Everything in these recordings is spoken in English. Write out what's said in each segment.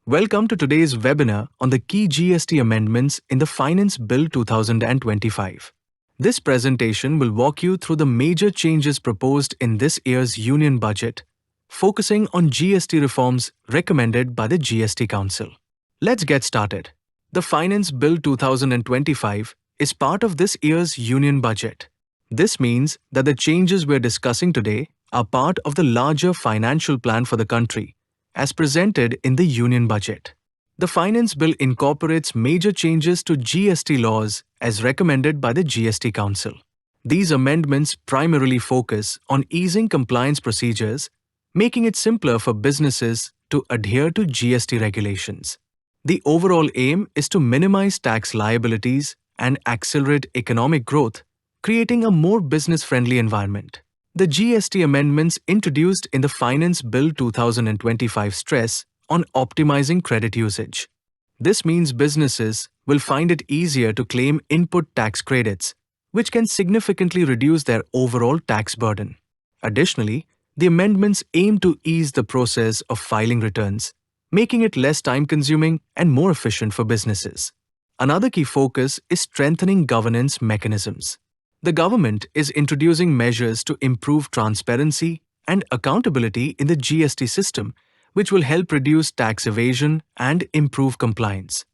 Welcome to today's webinar on the key GST amendments in the Finance Bill 2025. This presentation will walk you through the major changes proposed in this year's Union Budget, focusing on GST reforms recommended by the GST Council. Let's get started. The Finance Bill 2025 is part of this year's Union Budget. This means that the changes we're discussing today are part of the larger financial plan for the country, as presented in the Union Budget. The Finance Bill incorporates major changes to GST laws as recommended by the GST Council. These amendments primarily focus on easing compliance procedures, making it simpler for businesses to adhere to GST regulations. The overall aim is to minimize tax liabilities and accelerate economic growth, creating a more business-friendly environment. The GST amendments introduced in the Finance Bill 2025 stress on optimizing credit usage. This means businesses will find it easier to claim input tax credits, which can significantly reduce their overall tax burden. Additionally, the amendments aim to ease the process of filing returns, making it less time-consuming and more efficient for businesses. Another key focus is strengthening governance mechanisms. The government is introducing measures to improve transparency and accountability in the GST system, which will help reduce tax evasion and improve compliance.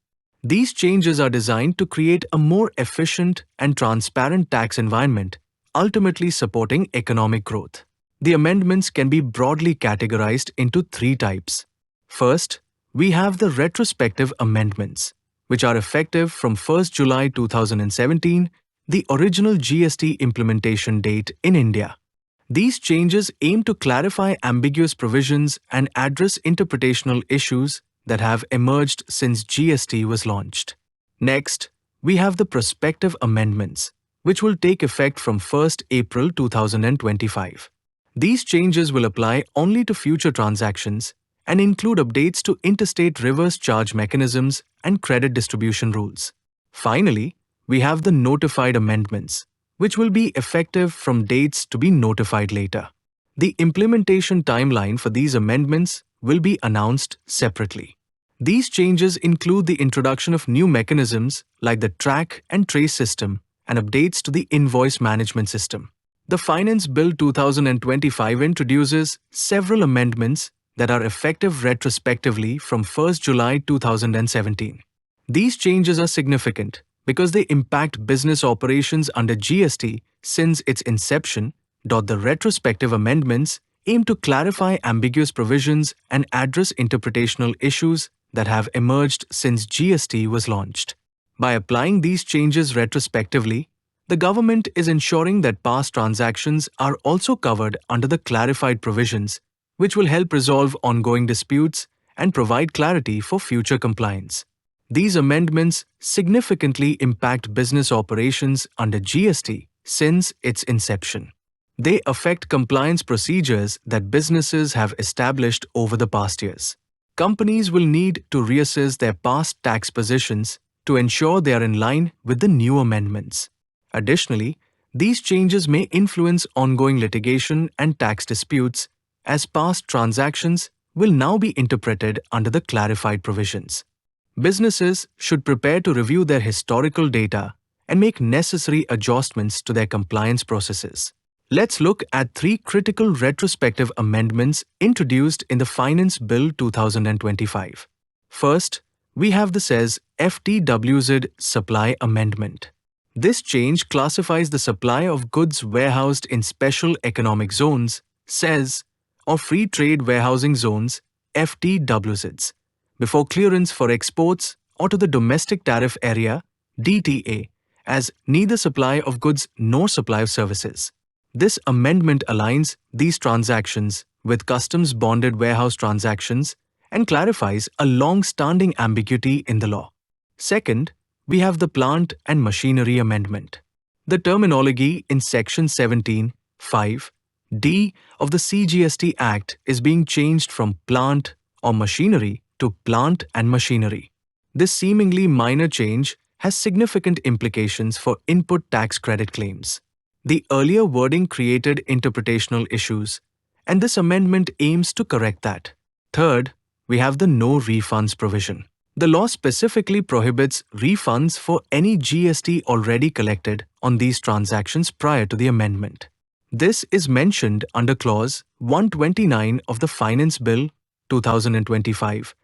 These changes are designed to create a more efficient and transparent tax environment, ultimately supporting economic growth. The amendments can be broadly categorized into three types. First, we have the retrospective amendments, which are effective from 1st July 2017, the original GST implementation date in India. These changes aim to clarify ambiguous provisions and address interpretational issues that have emerged since GST was launched. Next, we have the prospective amendments, which will take effect from 1st April 2025. These changes will apply only to future transactions and include updates to interstate reverse charge mechanisms and credit distribution rules. Finally, we have the notified amendments, which will be effective from dates to be notified later. The implementation timeline for these amendments will be announced separately. These changes include the introduction of new mechanisms like the track and trace system and updates to the invoice management system. The Finance Bill 2025 introduces several amendments that are effective retrospectively from 1st July 2017. These changes are significant because they impact business operations under GST since its inception. The retrospective amendments aim to clarify ambiguous provisions and address interpretational issues that have emerged since GST was launched. By applying these changes retrospectively, the government is ensuring that past transactions are also covered under the clarified provisions, which will help resolve ongoing disputes and provide clarity for future compliance. These amendments significantly impact business operations under GST since its inception. They affect compliance procedures that businesses have established over the past years. Companies will need to reassess their past tax positions to ensure they are in line with the new amendments. Additionally, these changes may influence ongoing litigation and tax disputes, as past transactions will now be interpreted under the clarified provisions. Businesses should prepare to review their historical data and make necessary adjustments to their compliance processes. Let's look at three critical retrospective amendments introduced in the Finance Bill 2025. First, we have the SEZ FTWZ Supply Amendment. This change classifies the supply of goods warehoused in Special Economic Zones, SEZ, or Free Trade Warehousing Zones, FTWZs, before clearance for exports or to the domestic tariff area, DTA, as neither supply of goods nor supply of services. This amendment aligns these transactions with customs-bonded warehouse transactions and clarifies a long-standing ambiguity in the law. Second, we have the Plant and Machinery Amendment. The terminology in Section 17(5)(d) of the CGST Act is being changed from plant or machinery to plant and machinery. This seemingly minor change has significant implications for input tax credit claims. The earlier wording created interpretational issues, and this amendment aims to correct that. Third, we have the no refunds provision. The law specifically prohibits refunds for any GST already collected on these transactions prior to the amendment. This is mentioned under Clause 129 of the Finance Bill 2025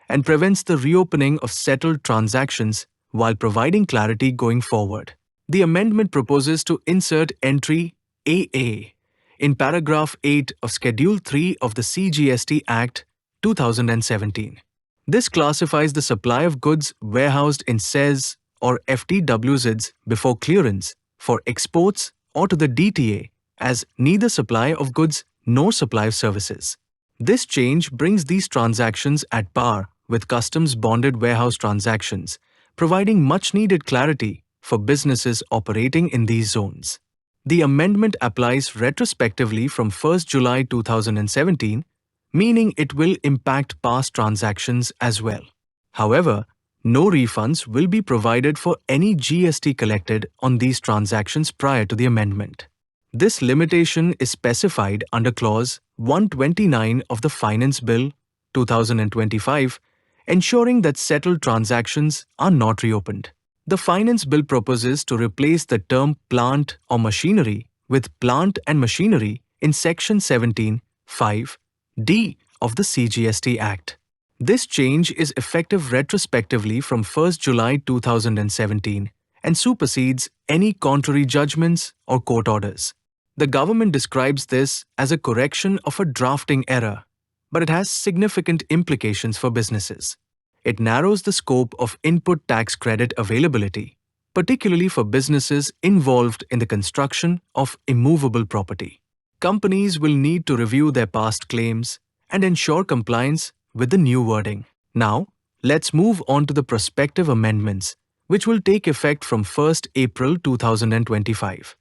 and prevents the reopening of settled transactions while providing clarity going forward. The amendment proposes to insert entry AA in paragraph 8 of Schedule 3 of the CGST Act 2017. This classifies the supply of goods warehoused in CEZ or FTWZs before clearance for exports or to the DTA as neither supply of goods nor supply of services. This change brings these transactions at par with customs bonded warehouse transactions, providing much-needed clarity for businesses operating in these zones. The amendment applies retrospectively from 1 July 2017, meaning it will impact past transactions as well. However, no refunds will be provided for any GST collected on these transactions prior to the amendment. This limitation is specified under Clause 129 of the Finance Bill 2025, ensuring that settled transactions are not reopened. The Finance Bill proposes to replace the term plant or machinery with plant and machinery in Section 17(5)(d) of the CGST Act. This change is effective retrospectively from 1 July 2017 and supersedes any contrary judgments or court orders. The government describes this as a correction of a drafting error, but it has significant implications for businesses. It narrows the scope of input tax credit availability, particularly for businesses involved in the construction of immovable property. Companies will need to review their past claims and ensure compliance with the new wording. Now, let's move on to the prospective amendments, which will take effect from 1 April 2025.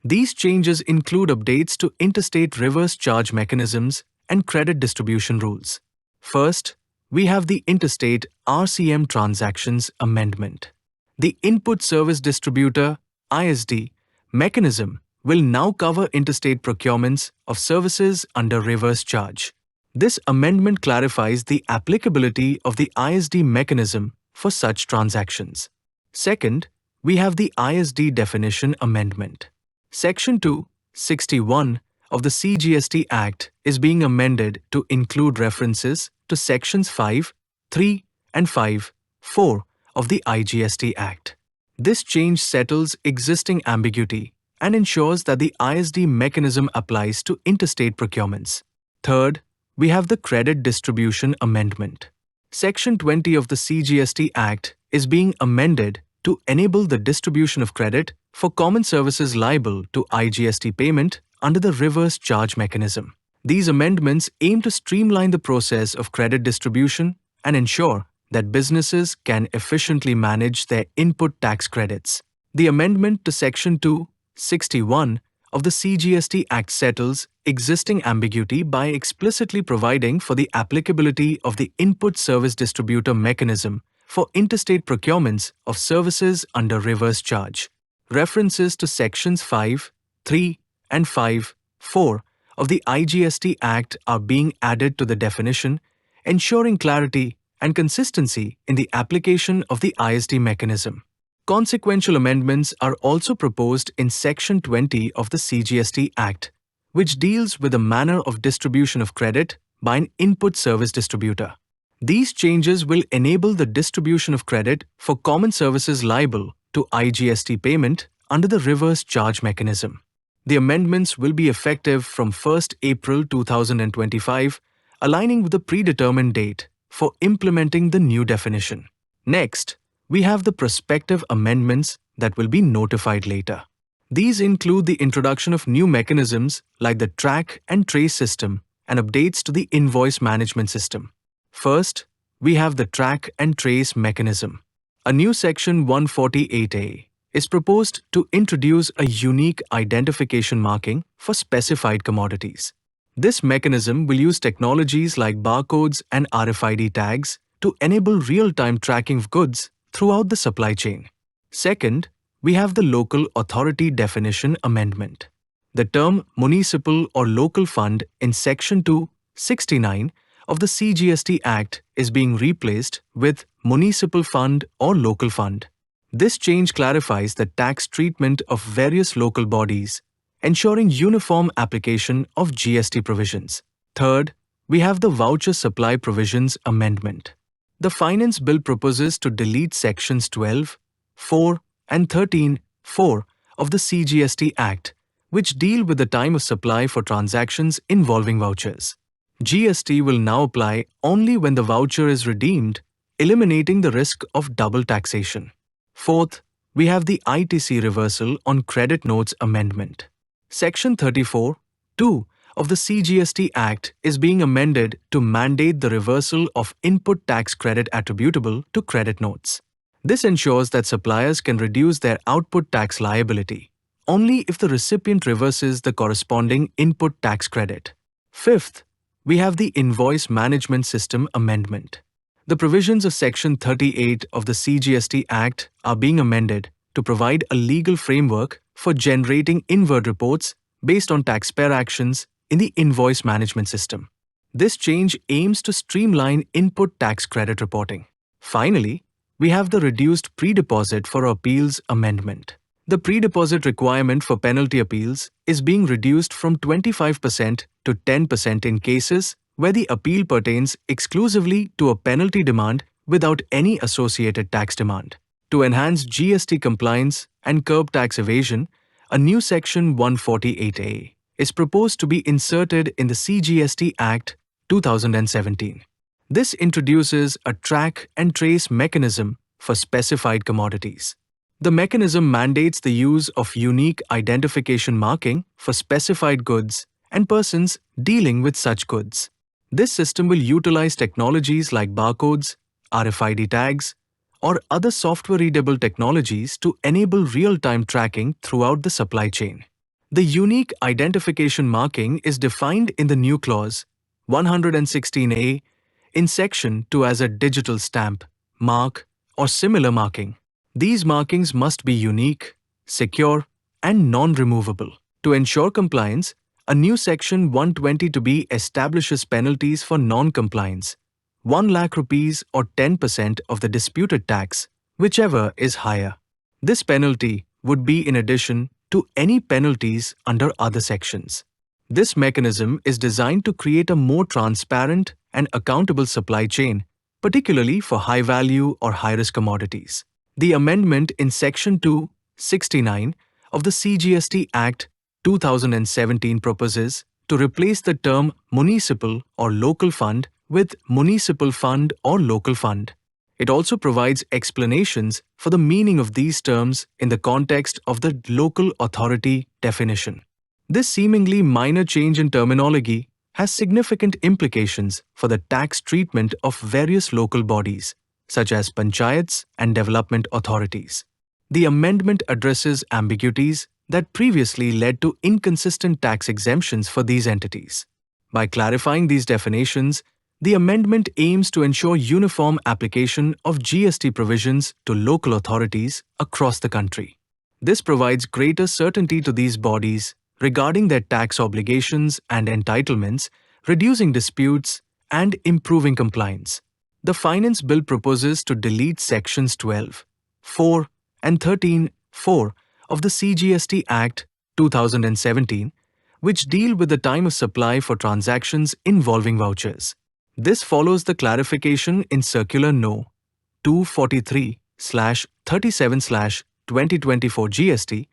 These changes include updates to interstate reverse charge mechanisms and credit distribution rules. First, we have the Interstate RCM Transactions Amendment. The Input Service Distributor (ISD) mechanism will now cover interstate procurements of services under reverse charge. This amendment clarifies the applicability of the ISD mechanism for such transactions. Second, we have the ISD Definition Amendment. Section 261 of the CGST Act is being amended to include references to Sections 5(3) and 5(4) of the IGST Act. This change settles existing ambiguity and ensures that the ISD mechanism applies to interstate procurements. Third, we have the Credit Distribution Amendment. Section 20 of the CGST Act is being amended to enable the distribution of credit for common services liable to IGST payment under the reverse charge mechanism. These amendments aim to streamline the process of credit distribution and ensure that businesses can efficiently manage their input tax credits. The amendment to Section 261 of the CGST Act settles existing ambiguity by explicitly providing for the applicability of the Input Service Distributor mechanism for interstate procurements of services under reverse charge. References to Sections 5(3) and 5(4) of the IGST Act are being added to the definition, ensuring clarity and consistency in the application of the ISD mechanism. Consequential amendments are also proposed in Section 20 of the CGST Act, which deals with the manner of distribution of credit by an input service distributor. These changes will enable the distribution of credit for common services liable to IGST payment under the reverse charge mechanism. The amendments will be effective from 1 April 2025, aligning with the predetermined date for implementing the new definition. Next, we have the prospective amendments that will be notified later. These include the introduction of new mechanisms like the track and trace system and updates to the invoice management system. First, we have the track and trace mechanism. A new Section 148A is proposed to introduce a unique identification marking for specified commodities. This mechanism will use technologies like barcodes and RFID tags to enable real-time tracking of goods throughout the supply chain. Second, we have the Local Authority Definition Amendment. The term municipal or local fund in Section 269 of the CGST Act is being replaced with municipal fund or local fund. This change clarifies the tax treatment of various local bodies, ensuring uniform application of GST provisions. Third, we have the Voucher Supply Provisions Amendment. The Finance Bill proposes to delete sections 12, 4, and 13, 4 of the CGST Act, which deal with the time of supply for transactions involving vouchers. GST will now apply only when the voucher is redeemed, eliminating the risk of double taxation. Fourth, we have the ITC reversal on credit notes amendment. Section 34, 2 of the CGST Act is being amended to mandate the reversal of input tax credit attributable to credit notes. This ensures that suppliers can reduce their output tax liability only if the recipient reverses the corresponding input tax credit. Fifth, we have the Invoice Management System Amendment. The provisions of Section 38 of the CGST Act are being amended to provide a legal framework for generating inward reports based on taxpayer actions in the invoice management system. This change aims to streamline input tax credit reporting. Finally, we have the Reduced Pre-Deposit for Appeals Amendment. The pre-deposit requirement for penalty appeals is being reduced from 25% to 10% in cases where the appeal pertains exclusively to a penalty demand without any associated tax demand. To enhance GST compliance and curb tax evasion, a new Section 148A is proposed to be inserted in the CGST Act 2017. This introduces a track and trace mechanism for specified commodities. The mechanism mandates the use of unique identification marking for specified goods and persons dealing with such goods. This system will utilize technologies like barcodes, RFID tags, or other software-readable technologies to enable real-time tracking throughout the supply chain. The unique identification marking is defined in the new clause 116A in Section 2 as a digital stamp, mark, or similar marking. These markings must be unique, secure, and non-removable. To ensure compliance, a new Section 120(b) establishes penalties for non-compliance, 1 lakh rupees or 10% of the disputed tax, whichever is higher. This penalty would be in addition to any penalties under other sections. This mechanism is designed to create a more transparent and accountable supply chain, particularly for high-value or high-risk commodities. The amendment in Section 269 of the CGST Act 2017 proposes to replace the term municipal or local fund with municipal fund or local fund. It also provides explanations for the meaning of these terms in the context of the local authority definition. This seemingly minor change in terminology has significant implications for the tax treatment of various local bodies, such as panchayats and development authorities. The amendment addresses ambiguities that previously led to inconsistent tax exemptions for these entities. By clarifying these definitions, the amendment aims to ensure uniform application of GST provisions to local authorities across the country. This provides greater certainty to these bodies regarding their tax obligations and entitlements, reducing disputes and improving compliance. The Finance Bill proposes to delete Sections 12, 4, and 13, 4 of the CGST Act 2017, which deal with the time of supply for transactions involving vouchers. This follows the clarification in Circular No. 243/37/2024 GST,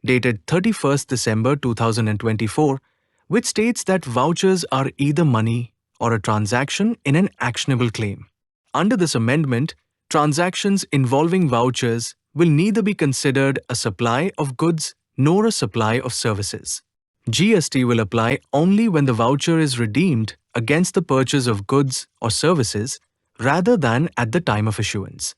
dated 31st December 2024, which states that vouchers are either money or a transaction in an actionable claim. Under this amendment, transactions involving vouchers will neither be considered a supply of goods nor a supply of services. GST will apply only when the voucher is redeemed against the purchase of goods or services rather than at the time of issuance.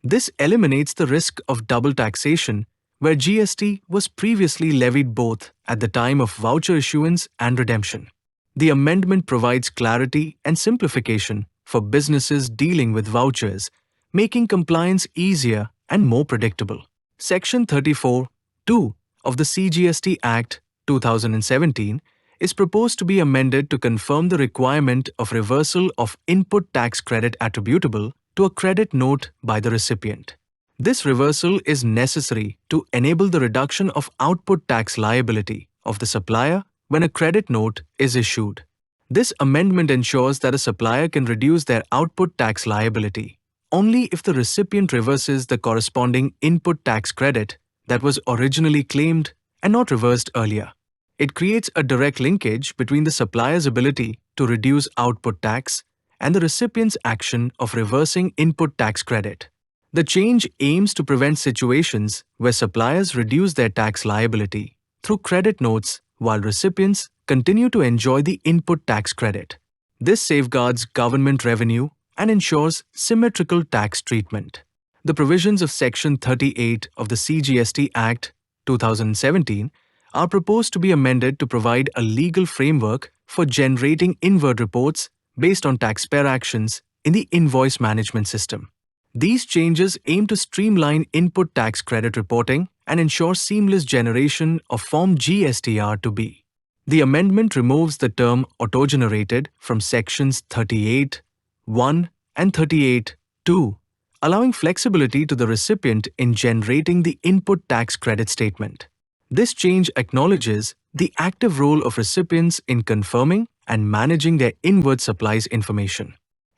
This eliminates the risk of double taxation, where GST was previously levied both at the time of voucher issuance and redemption. The amendment provides clarity and simplification for businesses dealing with vouchers, making compliance easier and more predictable. Section 34, 2 of the CGST Act 2017 is proposed to be amended to confirm the requirement of reversal of input tax credit attributable to a credit note by the recipient. This reversal is necessary to enable the reduction of output tax liability of the supplier when a credit note is issued. This amendment ensures that a supplier can reduce their output tax liability only if the recipient reverses the corresponding input tax credit that was originally claimed and not reversed earlier. It creates a direct linkage between the supplier's ability to reduce output tax and the recipient's action of reversing input tax credit. The change aims to prevent situations where suppliers reduce their tax liability through credit notes while recipients continue to enjoy the input tax credit. This safeguards government revenue and ensures symmetrical tax treatment. The provisions of Section 38 of the CGST Act 2017 are proposed to be amended to provide a legal framework for generating inward reports based on taxpayer actions in the invoice management system. These changes aim to streamline input tax credit reporting and ensure seamless generation of Form GSTR-B. The amendment removes the term autogenerated from Sections 38(1) and 38(2), allowing flexibility to the recipient in generating the input tax credit statement. This change acknowledges the active role of recipients in confirming and managing their inward supplies information.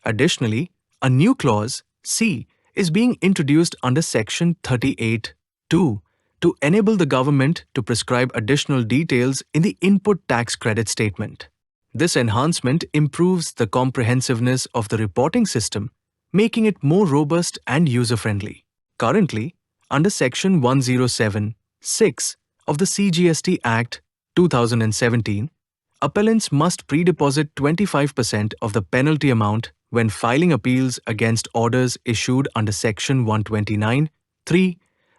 Additionally, a new clause, C, is being introduced under Section 38(2) to enable the government to prescribe additional details in the input tax credit statement. This enhancement improves the comprehensiveness of the reporting system, making it more robust and user-friendly. Currently, under Section 107(6) of the CGST Act 2017, appellants must pre-deposit 25% of the penalty amount when filing appeals against orders issued under Section 129(3)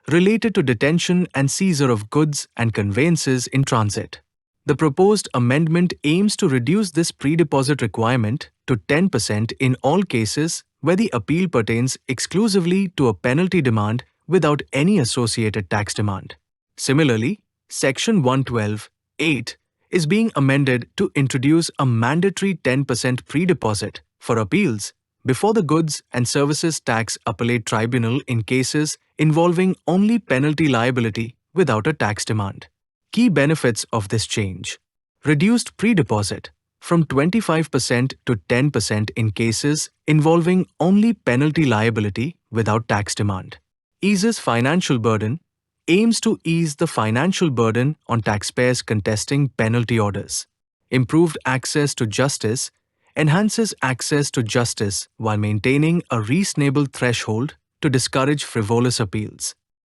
related to detention and seizure of goods and conveyances in transit. The proposed amendment aims to reduce this pre-deposit requirement to 10% in all cases where the appeal pertains exclusively to a penalty demand without any associated tax demand. Similarly, Section 112(8) is being amended to introduce a mandatory 10% pre-deposit for appeals before the Goods and Services Tax Appellate Tribunal in cases involving only penalty liability without a tax demand. Key benefits of this change: reduced pre-deposit from 25% to 10% in cases involving only penalty liability without tax demand. Eases financial burden, aims to ease the financial burden on taxpayers contesting penalty orders. Improved access to justice enhances access to justice while maintaining a reasonable threshold to discourage frivolous appeals.